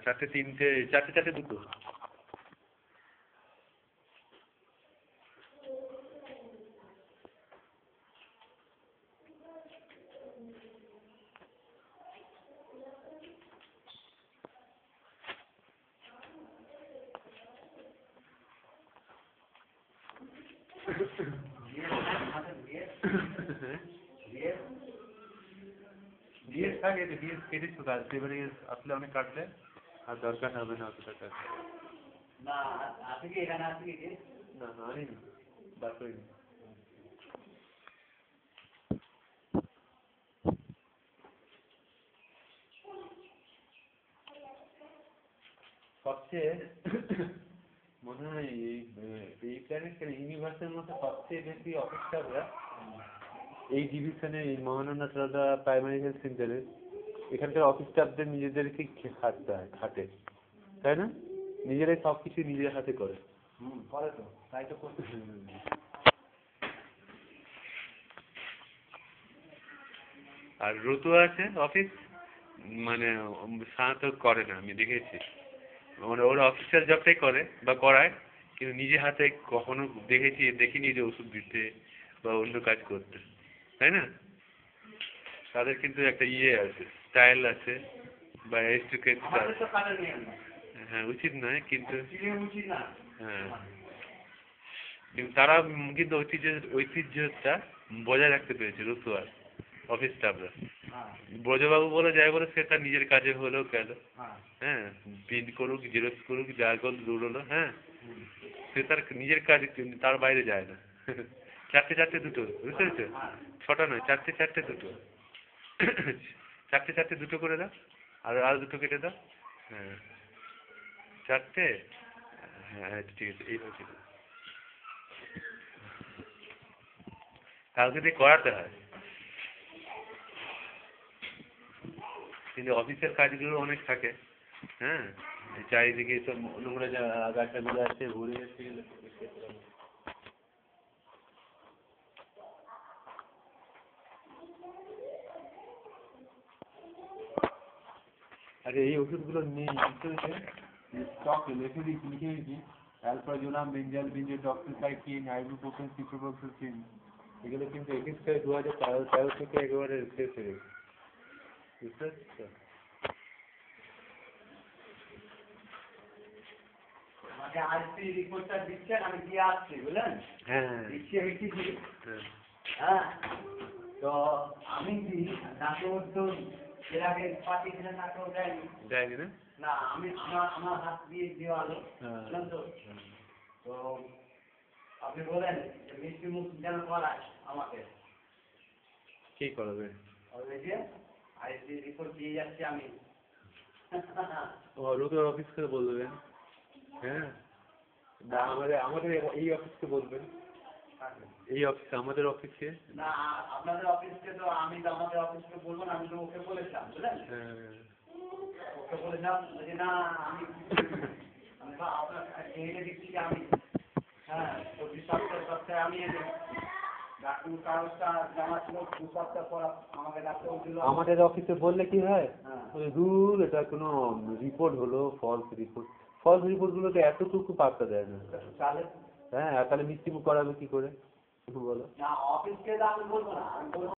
চারটে তিনটে, চারটে চারটে দুটো। বিএস থাকে, বিএস কেটেছো কাজ, এবারে আসলে অনেক কাটলে আর দরকার হবে না অতটা কাজ। না আছে কি এখানে, আছে কি? না আনিনি, বার করিনি। সবচেয়ে মনে হয় এই প্ল্যানেটের ইউনিভার্সের মধ্যে সবচেয়ে বেশি অফিসাররা এই ডিভিশনে, এই মহানন্দা ট্রদা প্রাইমারি হেলথ সেন্টারে এখানকার অফিস স্টাফদের নিজেদেরকে খাটতে হয়, খাটে, তাই না? নিজেরাই সব কিছু নিজের হাতে করে। করে তো, তাই তো করতে। আর ঋতু আছে অফিস, মানে সাধারণত করে না, আমি দেখেছি। মানে ওরা অফিসিয়াল জবটাই করে বা করায়, কিন্তু নিজে হাতে কখনো দেখিনি যে ওষুধ দিতে বা অন্য কাজ করতে, তাই না? তাদের কিন্তু একটা ইয়ে আছে, স্টাইল আছে বা এডুকেট। হ্যাঁ, উচিত নয়, কিন্তু হ্যাঁ, কিন্তু তারা কিন্তু ঐতিহ্যটা বজায় রাখতে পেরেছে রতুয়ার অফিস স্টাফরা। ব্রজবাবু বলে যাই বলে সে তার নিজের কাজে হলেও গেল, হ্যাঁ, প্রিন্ট করুক, জেরক্স করুক, যা করুক, দূর হলো, হ্যাঁ, সে তার নিজের কাজ, তার বাইরে যায় না। চারটে চারটে দুটো, বুঝতে পেরেছো? ছটা নয়, চারটে চারটে দুটো। চারটে চারটে দুটো করে দাও, আর দুটো কেটে দাও। হ্যাঁ, চারটে। হ্যাঁ ঠিক আছে, এইভাবে ঠিক আছে। কালকে দিয়ে করাতে হয়, কিন্তু অফিসের কাজগুলো অনেক থাকে, হ্যাঁ, চারিদিকে সব নোংরা আগাছাগুলো আছে, ভরে যাচ্ছে। আরে এই ওষুধগুলো নেই, স্টক লিখে দিয়েছি, অ্যালফাজোলাম, বেঞ্জাল, ডক্সিসাইক্লিন, আইবুপ্রোফেন, সিপ্রোফ্লক্সাসিন, এগুলো কিন্তু এক্ষেত্রে 2013 থেকে একেবারে শেষ হয়ে গেছে, বুঝতে পারছো? হ্যাঁ, তো আমি কি নাটোর তো এর আগে পাঠিয়েছিলেন, নাটোর দেয়নি না? না, আমি আমার হাত দিয়ে দেওয়া হলো, বুঝলেন তো? তো আপনি বলেন যে মিষ্টি মুখ যেন করায় আমাকে। কি করবে? ওই যে আইসি রিপোর্ট দিয়ে যাচ্ছি আমি। রোগের অফিসকে বলবেন, হ্যাঁ, বা আমাদের এই অফিসকে বলবেন, এই অফিসে, আমাদের অফিসে। না, আপনাদের অফিসকে তো আমি তো আমাদের অফিসকে বলবো না, আমি তো ওকে বলেছিলাম, বুঝলেন? ওকে বলেছিলাম যে না আমি আপনার এনে দিচ্ছি আমি, হ্যাঁ, 25 সপ্তাহে আমি এনে ডাক্তার কাগজটা জমা ছিল, 2 সপ্তাহ পর আমাকে ডাক্তার বলছিল। আমাদের অফিসে বললে কি হয়, ওই দূর এটা কোনো রিপোর্ট হলো, ফলস রিপোর্টগুলোকে এতটুকু পাত্তা দেয় না। তাহলে হ্যাঁ, তাহলে মিষ্টি মুখ করাবে কি করে, বলো? না, অফিসকে আমি বলবো না, আমি বলবো